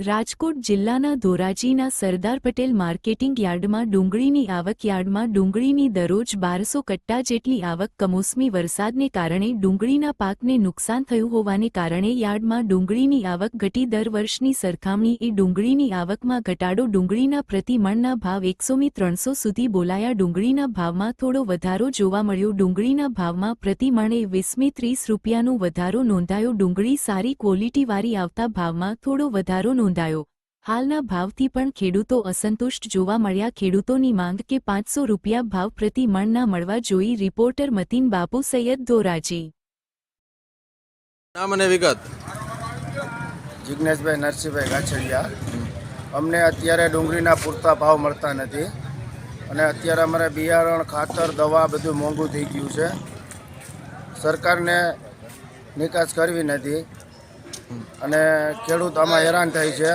રાજકોટ જિલ્લાના ધોરાજીના સરદાર પટેલ માર્કેટિંગ યાર્ડમાં ડુંગળીની આવક યાર્ડમાં ડુંગળીની દરરોજ 1200 કટ્ટા જેટલી આવક કમોસમી વરસાદને કારણે ડુંગળીના પાકને નુકસાન થયું હોવાને કારણે યાર્ડમાં ડુંગળીની આવક ઘટી દર વર્ષની સરખામણીએ ડુંગળીની આવકમાં ઘટાડો ડુંગળીના પ્રતિ મણના ભાવ 100થી 300 સુધી બોલાયા ડુંગળીના ભાવમાં થોડો વધારો જોવા મળ્યો ડુંગળીના ભાવમાં પ્રતિ મણે 20થી 30 રૂપિયાનો વધારો નોંધાયો ડુંગળી સારી ક્વોલિટીવાળી આવતા ભાવમાં થોડો વધારો નોંધાયો હાલના ભાવથી પણ ખેડૂતો અસંતુષ્ટ જોવા મળ્યા ખેડૂતોની માંગ કે 500 રૂપિયા ભાવ પ્રતિ મણના મળવા જોઈ રિપોર્ટર મતીન બાપુ સૈયદ ધોરાજી નામ અને વિગત જિગ્નેશભાઈ નરસિંહભાઈ ગાછડિયા અમને અત્યારે ડુંગળીના પૂરતા ભાવ મળતા નથી અને અત્યારે અમારે બિયારણ ખાતર દવા બધું મોંઘું થઈ ગયું છે સરકારને નિકાસ કરવી નથી અને ખેડૂત આમાં હેરાન થાય છે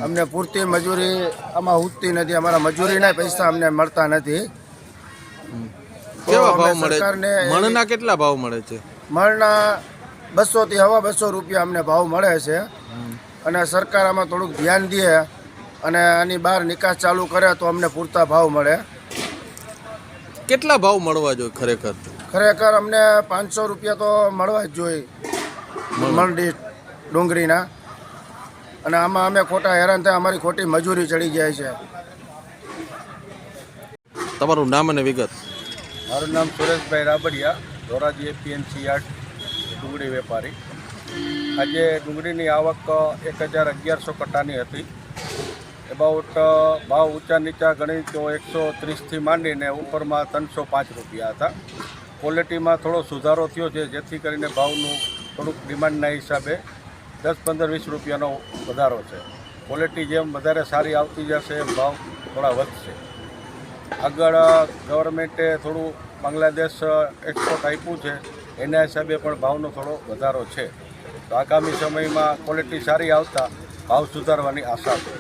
અમને પૂરતી મજૂરી આમાં ઉઠતી નથી અમારા મજૂરીના પૈસા અમને મળતા નથી કેવા ભાવ મળે મણના કેટલા ભાવ મળે છે મણના 200 થી 250 રૂપિયા અમને ભાવ મળે છે અને સરકાર આમાં થોડુંક ધ્યાન દે અને આની બહાર નિકાસ ચાલુ કરે તો અમને પૂરતા ભાવ મળે કેટલા ભાવ મળવા જોઈએ ખરેખર અમને 500 રૂપિયા તો મળવા જ જોઈએ મણ ડુંગળીના અને આમાં અમે ખોટા હેરાન થાય અમારી ખોટી મજૂરી ચડી જાય છે તમારું નામ અને વિગત મારું નામ સુરેશભાઈ રાબડિયા ધોરાજી એપીએમસી યાર્ડ ડુંગળી વેપારી આજે ડુંગળીની આવક 1011 કટ્ટાની હતી એબાઉટ ભાવ ઊંચા નીચા ગણી તો 130થી માંડીને ઉપરમાં 305 રૂપિયા હતા ક્વોલિટીમાં થોડો સુધારો થયો છે જેથી કરીને ભાવનું થોડુંક ડિમાન્ડના હિસાબે 10-15-20 રૂપિયાનો વધારો છે ક્વોલિટી જેમ વધારે સારી આવતી જશે એમ ભાવ થોડા વધશે આગળ ગવર્મેન્ટે થોડું બાંગ્લાદેશ એક્સપોર્ટ આપ્યું છે એના હિસાબે પણ ભાવનો થોડો વધારો છે તો આગામી સમયમાં ક્વોલિટી સારી આવતા ભાવ સુધારવાની આશા છે